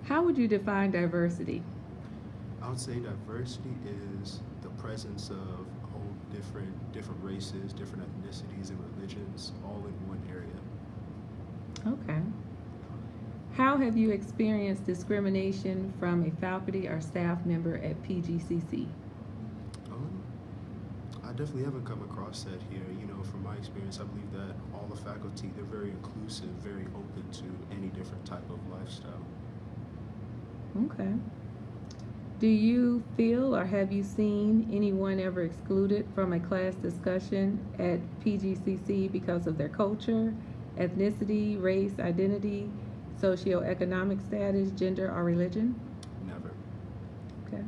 How would you define diversity? I would say diversity is the presence of a whole different races, different ethnicities and religions all in one area. Okay. How have you experienced discrimination from a faculty or staff member at PGCC? Um, I definitely haven't come across that here. From my experience, I believe that all the faculty, they're very inclusive, very open to any different type of lifestyle. Okay. Do you feel or have you seen anyone ever excluded from a class discussion at PGCC because of their culture, ethnicity, race, identity, socioeconomic status, gender, or religion? Never. Okay.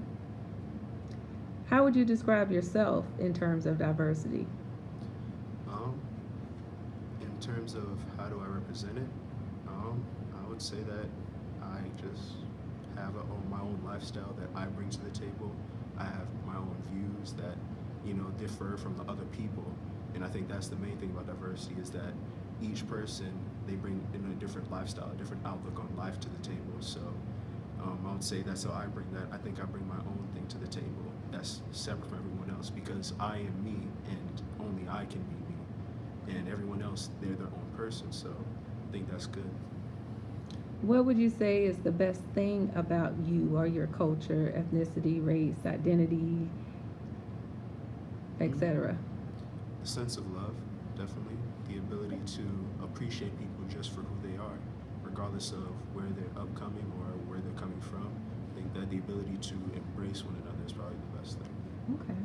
How would you describe yourself in terms of diversity? Um, in terms of how do I represent it, I would say that I just have my own lifestyle that I bring to the table. I have my own views that differ from the other people, and I think that's the main thing about diversity is that each person they bring in a different lifestyle, a different outlook on life to the table. So I would say that's how I bring that. I think I bring my own thing to the table that's separate from everyone else because I am me and only I can be me, and everyone else they're their own person. So I think that's good. What would you say is the best thing about you or your culture, ethnicity, race, identity, Mm, etc.? the sense of love, definitely. The ability to appreciate people just for who they are, regardless of where they're upcoming or where they're coming from. I think that the ability to embrace one another is probably the best thing. Okay.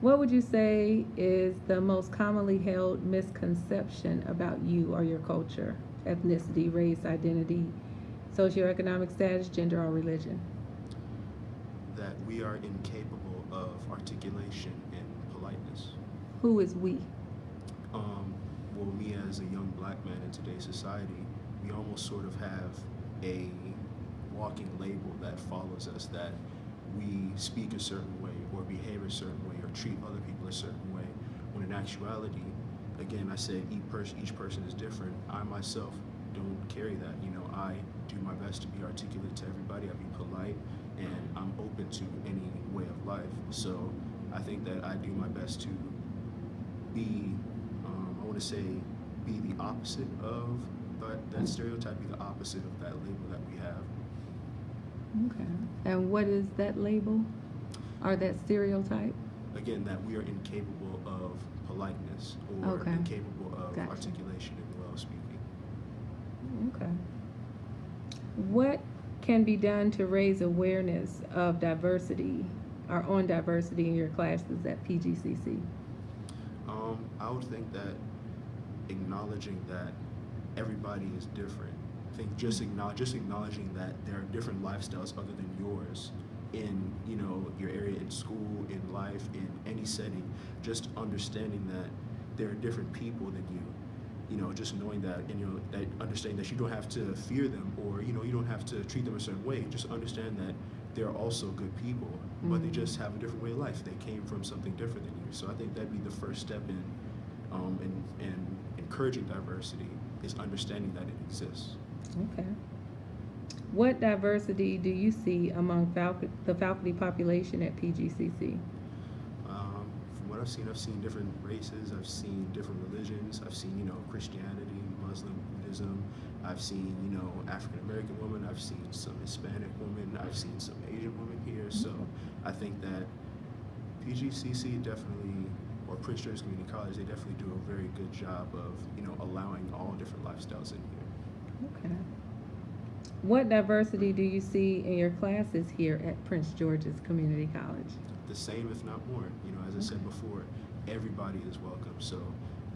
What would you say is the most commonly held misconception about you or your culture, ethnicity, race, identity, socioeconomic status, gender, or religion? That we are incapable of articulation and politeness. Who is we? Um, well, me as a young black man in today's society, we almost sort of have a walking label that follows us that we speak a certain way or behave a certain way or treat other people a certain way. When in actuality, again, I said each person is different. I myself don't carry that. I do my best to be articulate to everybody. I be polite, and I'm open to any way of life. So I think that I do my best to be, I want to say, be the opposite of that stereotype, be the opposite of that label that we have. Okay. And what is that label or that stereotype? Again, that we are incapable of politeness or Okay. incapable of Gotcha. articulation and well speaking. Okay. What can be done to raise awareness of diversity or on diversity in your classes at PGCC? I would think that acknowledging that everybody is different. I think just acknowledging that there are different lifestyles other than yours in your area in school, in life, in any setting. Just understanding that there are different people than you. Just knowing that and that understanding that you don't have to fear them or you don't have to treat them a certain way. Just understand that they're also good people, but they Mm. just have a different way of life. They came from something different than you. So I think that'd be the first step in encouraging diversity is understanding that it exists. Okay. What diversity do you see among the faculty population at PGCC? From what I've seen different races. I've seen different religions. I've seen Christianity, Muslim, Buddhism. I've seen African American women. I've seen some Hispanic women. I've seen some Asian women here. So I think that PGCC definitely, or Prince George's Community College, they definitely do a very good job of allowing all different lifestyles in here. Okay. What diversity do you see in your classes here at Prince George's Community College? The same, if not more. As I said before, everybody is welcome. So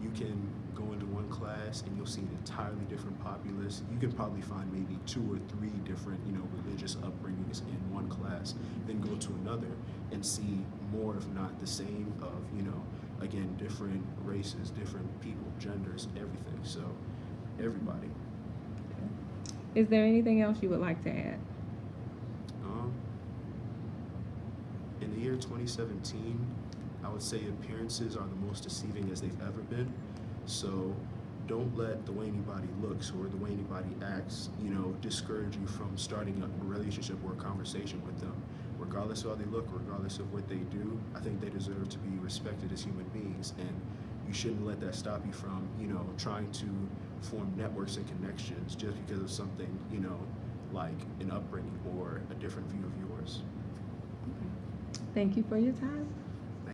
you can go into one class and you'll see an entirely different populace. You can probably find maybe two or three different, religious upbringings in one class. Then go to another and see more, if not the same, of, again, different races, different people, genders, everything. So everybody. Is there anything else you would like to add? Um, in the year 2017, I would say appearances are the most deceiving as they've ever been. So don't let the way anybody looks or the way anybody acts, discourage you from starting a relationship or a conversation with them. Regardless of how they look, regardless of what they do, I think they deserve to be respected as human beings, and you shouldn't let that stop you from, trying to form networks and connections just because of something, like an upbringing or a different view of yours. Thank you for your time.